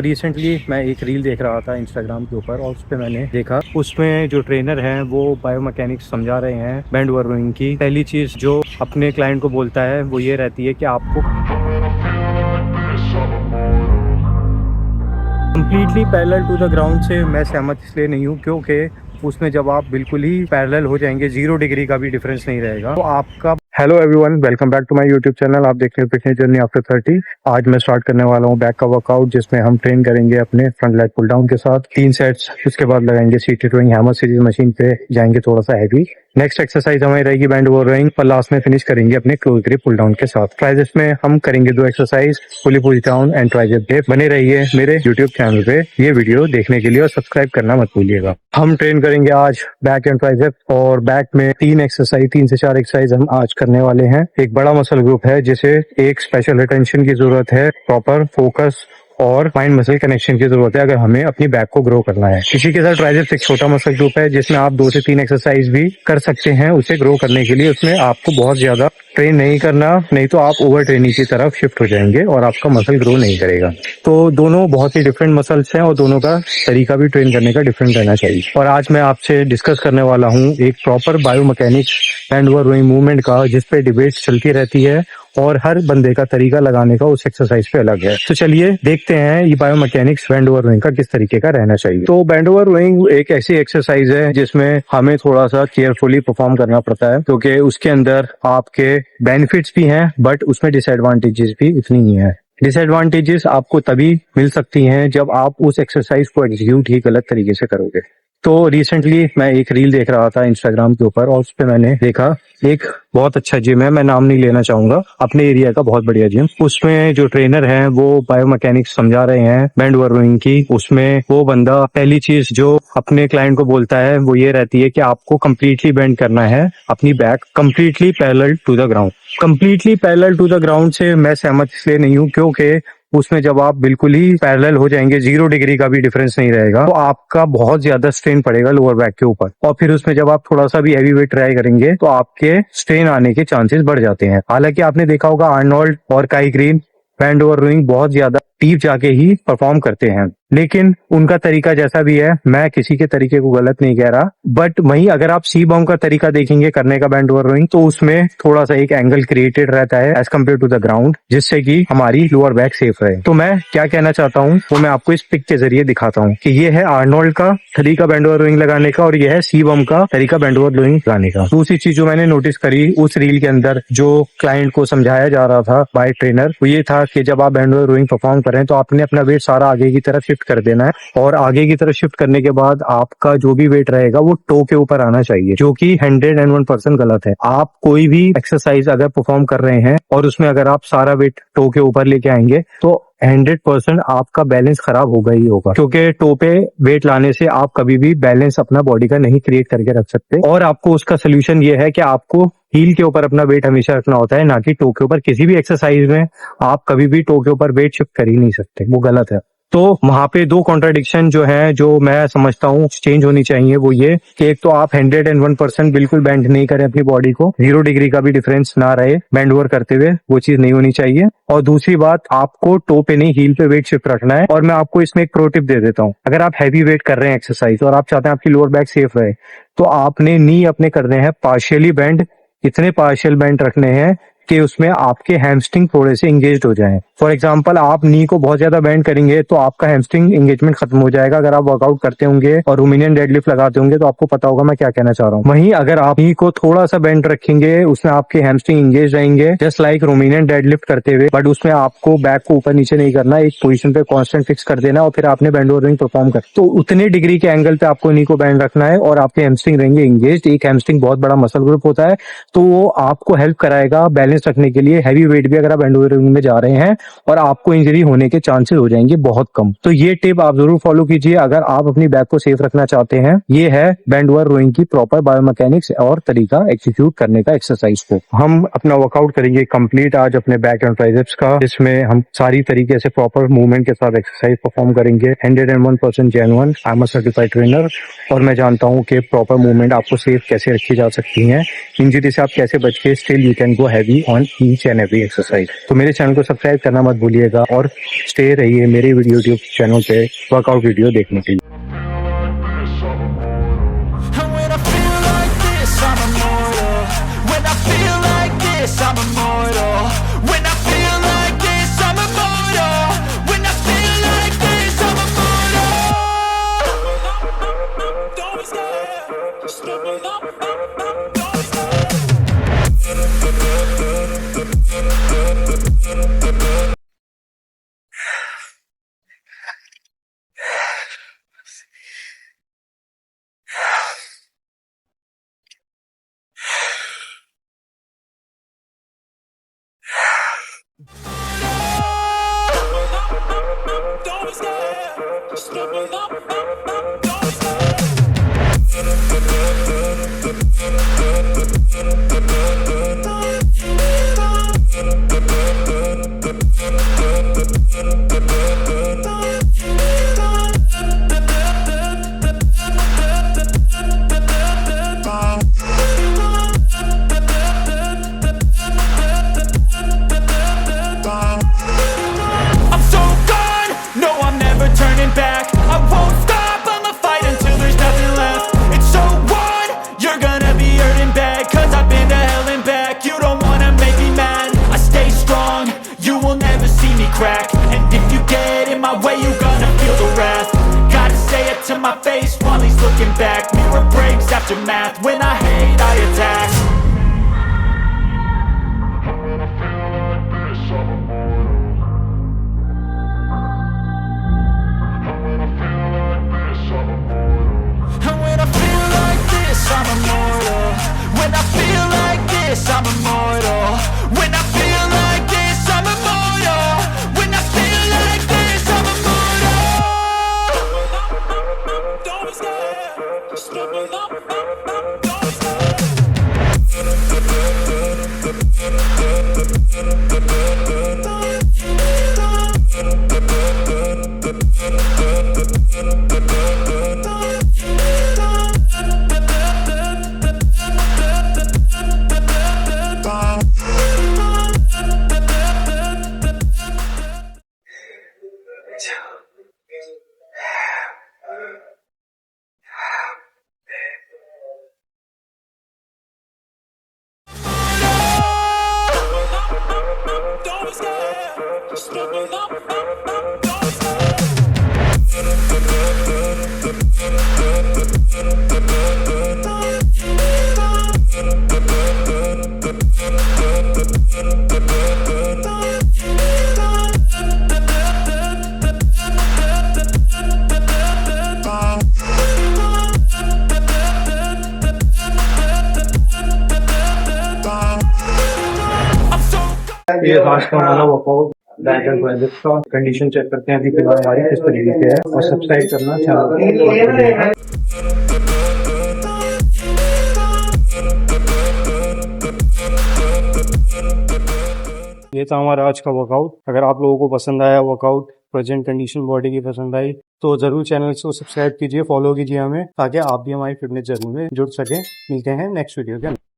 Recently मैं एक reel देख रहा था इंस्टाग्राम के ऊपर और उस पर मैंने देखा उसमें जो ट्रेनर हैं वो बायोमैकेनिक्स समझा रहे हैं बैंड रोइंग की। पहली चीज़ जो अपने क्लाइंट को बोलता है वो ये रहती है कि आपको completely parallel to the ground से मैं सहमत इसलिए नहीं हूँ क्योंकि उसमें जब आप बिल्कुल ही पैरेलल हो जाएंगे 0 डिग्री का भी डिफरेंस नहीं रहेगा तो आपका। Hello everyone, welcome back to my YouTube channel. आप देख रहे हैं फिटनेस जर्नी आफ्टर 30। आज मैं स्टार्ट करने वाला हूं बैक का वर्कआउट जिसमें हम ट्रेन करेंगे अपने फ्रंट लेग पुल डाउन के साथ 3 सेट्स। उसके बाद लगाएंगे seated rowing hammer series machine पे, जाएंगे थोड़ा सा हैवी। नेक्स्ट एक्सरसाइज हमारी रहेगी बैंड रोइंग पर लास्ट में फिनिश करेंगे अपने क्लोज ग्रिप पुल डाउन के साथ। ट्राइसेप्स में हम करेंगे 2 exercise, pulley push down and tricep dip. बने रहिए मेरे यूट्यूब चैनल पे ये वीडियो देखने के लिए और सब्सक्राइब करना मत भूलिएगा। हम ट्रेन करेंगे आज बैक एंड ट्राइसेप और बैक में 3 से 4 एक्सरसाइज हम आज करने वाले हैं। एक बड़ा मसल ग्रुप है जिसे एक स्पेशल अटेंशन की जरूरत है, प्रॉपर फोकस और माइंड मसल कनेक्शन की जरूरत है अगर हमें अपनी बैक को ग्रो करना है। इसी के साथ ट्राइसेप्स एक छोटा मसल ग्रुप है जिसमें आप 2 से 3 एक्सरसाइज भी कर सकते हैं उसे ग्रो करने के लिए। उसमें आपको बहुत ज्यादा ट्रेन नहीं करना, नहीं तो आप ओवर ट्रेनिंग की तरफ शिफ्ट हो जाएंगे और आपका मसल ग्रो नहीं करेगा। तो दोनों बहुत ही डिफरेंट मसल्स हैं और दोनों का तरीका भी ट्रेन करने का डिफरेंट रहना चाहिए। और आज मैं आपसे डिस्कस करने वाला हूँ एक proper biomechanics band rowing movement का जिसपे डिबेट चलती रहती है और हर बंदे का तरीका लगाने का उस एक्सरसाइज पे अलग है। तो चलिए देखते हैं ये बायोमैकेनिक्स बैंड रोइंग का किस तरीके का रहना चाहिए। तो बैंड रोइंग एक ऐसी एक्सरसाइज है जिसमें हमें थोड़ा सा केयरफुली परफॉर्म करना पड़ता है क्योंकि उसके अंदर आपके बेनिफिट्स भी हैं बट उसमें डिसएडवांटेजेस भी इतनी ही है। डिसएडवांटेजेस आपको तभी मिल सकती हैं जब आप उस एक्सरसाइज को एग्जीक्यूट ही गलत तरीके से करोगे। तो रिसेंटली मैं एक रील देख रहा था इंस्टाग्राम के ऊपर और उस पर मैंने देखा एक बहुत अच्छा जिम है, मैं नाम नहीं लेना चाहूंगा, अपने एरिया का बहुत बढ़िया जिम। उसमें जो ट्रेनर हैं वो बायोमैकेनिक्स समझा रहे हैं बैंड रोइंग की। उसमें वो बंदा पहली चीज जो अपने क्लाइंट को बोलता है वो ये रहती है कि आपको कम्प्लीटली बेंड करना है अपनी back completely parallel to the ground. Completely parallel to the ground से मैं सहमत इसलिए नहीं हूँ क्योंकि उसमें जब आप बिल्कुल ही पैरेलल हो जाएंगे 0 डिग्री का भी डिफरेंस नहीं रहेगा तो आपका बहुत ज्यादा स्ट्रेन पड़ेगा लोअर बैक के ऊपर। और फिर उसमें जब आप थोड़ा सा भी हैवी वेट ट्राई करेंगे तो आपके स्ट्रेन आने के चांसेस बढ़ जाते हैं। हालांकि आपने देखा होगा आर्नोल्ड और काई ग्रीन बैंड रोइंग बहुत ज्यादा डीप जाके ही परफॉर्म करते हैं, लेकिन उनका तरीका जैसा भी है, मैं किसी के तरीके को गलत नहीं कह रहा, बट वहीं अगर आप सी बॉम का तरीका देखेंगे करने का बैंड रोइंग तो उसमें थोड़ा सा एक एंगल क्रिएटेड रहता है as compare to the ground जिससे कि हमारी लोअर बैक सेफ रहे। तो मैं क्या कहना चाहता हूँ वो मैं आपको इस पिक के जरिए दिखाता हूँ कि ये है आर्नोल्ड का तरीका बैंड रोइंग लगाने का और ये है सी बॉम का तरीका बैंड रोइंग लगाने का। दूसरी चीज जो मैंने नोटिस करी उस रील के अंदर जो क्लाइंट को समझाया जा रहा था बाय ट्रेनर वो ये था कि जब आप बैंड रोइंग परफॉर्म करें तो आपने अपना वेट सारा आगे की तरफ शिफ्ट कर देना है और आगे की तरफ शिफ्ट करने के बाद आपका जो भी वेट रहेगा वो टो के ऊपर आना चाहिए, जो कि 101% गलत है। आप कोई भी एक्सरसाइज अगर परफॉर्म कर रहे हैं और उसमें अगर आप सारा वेट टो के ऊपर लेके आएंगे तो 100% आपका बैलेंस खराब होगा ही होगा, क्योंकि टो पे वेट लाने से आप कभी भी बैलेंस अपना बॉडी का नहीं क्रिएट करके रख सकते। और आपको उसका सोल्यूशन ये है कि आपको हील के ऊपर अपना वेट हमेशा रखना होता है, ना कि टो के ऊपर। किसी भी एक्सरसाइज में आप कभी भी टो के ऊपर वेट शिफ्ट कर ही नहीं सकते, वो गलत है। तो वहां पे 2 कॉन्ट्राडिक्शन जो है जो मैं समझता हूँ चेंज होनी चाहिए वो ये कि एक तो आप 101% बिल्कुल बेंड नहीं करें अपनी बॉडी को, 0 डिग्री का भी डिफरेंस ना रहे बेंड ओवर करते हुए, वो चीज नहीं होनी चाहिए। और दूसरी बात, आपको टो पे नहीं हील पे वेट शिफ्ट रखना है। और मैं आपको इसमें एक प्रो टिप दे देता हूँ, अगर आप हैवी वेट कर रहे हैं एक्सरसाइज और आप चाहते हैं आपकी लोअर बैक सेफ रहे तो आपने नी अपने करने हैं पार्शियली बेंड, इतने पार्शियल बेंड रखने हैं कि उसमें आपके हैमस्ट्रिंग थोड़े से एंगेज हो जाएं। फॉर एग्जांपल आप नी को बहुत ज्यादा बेंड करेंगे तो आपका हैमस्ट्रिंग एंगेजमेंट खत्म हो जाएगा। अगर आप वर्कआउट करते होंगे और रूमिनियन डेडलिफ्ट लगाते होंगे तो आपको पता होगा मैं क्या कहना चाह रहा हूँ। वहीं अगर आप नी को थोड़ा सा बेंड रखेंगे उसमें आपके हैमस्ट्रिंग एंगेज रहेंगे जस्ट लाइक रूमिनियन डेडलिफ्ट करते हुए, बट उसमें आपको बैक को ऊपर नीचे नहीं करना, एक पोजीशन पे कांस्टेंट फिक्स कर देना और फिर आपने बैंड रोइंग परफॉर्म कर। तो उतने डिग्री के एंगल पे आपको नी को बेंड रखना है और आपके हैमस्ट्रिंग रहेंगे एंगेज। एक हैमस्ट्रिंग बहुत बड़ा मसल ग्रुप होता है तो वो आपको हेल्प कराएगा बैलेंस रखने के लिए। हैवी वेट भी अगर आप बैंड रोइंग में जा रहे हैं और आपको इंजरी होने के चांसेस हो जाएंगे बहुत कम। तो ये टिप आप जरूर फॉलो कीजिए अगर आप अपनी बैक को सेफ रखना चाहते हैं। ये है बैंड रोइंग की प्रॉपर बायोमैकेनिक्स और तरीका एग्जीक्यूट करने का एक्सरसाइज को। हम अपना वर्कआउट करेंगे कंप्लीट आज अपने बैक एंड ट्राइसेप्स का, जिसमें हम सारी तरीके से प्रॉपर मूवमेंट के साथ एक्सरसाइज परफॉर्म करेंगे। 101% genuine, I am a certified trainer और मैं जानता हूँ कि प्रॉपर मूवमेंट आपको सेफ कैसे रखी जा सकती है, इंजरी से आप कैसे बच के still you can go heavy on each and every exercise. तो मेरे चैनल को सब्सक्राइब करना करना मत भूलिएगा और स्टे रहिए मेरे यूट्यूब चैनल पे वर्कआउट वीडियो देखने के लिए। And when I feel like this, I'm immortal. When I feel like this, I'm immortal. When I feel like this, I'm immortal. When I feel like this, I'm immortal. Don't be scared. Just open up, don't be scared. Don't be scared. Just open up, don't be scared. I'm so gone, no I'm never turning back. I won't stop, I'ma fight until there's nothing left. It's so on, you're gonna be hurting bad. Cause I've been to hell and back. You don't wanna make me mad, I stay strong, you will never see me crack. And if you get in my way, you're gonna feel the wrath. Gotta say it to my face while he's looking back. Mirror breaks after math, when I hate I attack. And when I feel like this, I'm immortal. When I feel like this, I'm immortal. When I feel like this, I'm immortal. When I feel like this, I'm immortal. Don't be scared. Just open up, don't be scared. Don't be scared. Just open up, don't be scared. I'm so ये आज का हमारा workout डाइटर biceps का condition check करते हैं अभी फिलहाल हमारी किस तरीके से है और सब्सक्राइब करना चैनल ये था हमारा आज का वर्कआउट। अगर आप लोगों को पसंद आया वर्कआउट, प्रेजेंट कंडीशन बॉडी की पसंद आई तो जरूर चैनल को सब्सक्राइब कीजिए, फॉलो कीजिए हमें, ताकि आप भी हमारी फिटनेस जर्नी में जुड़ सकें। मिलते हैं नेक्स्ट वीडियो के अंदर।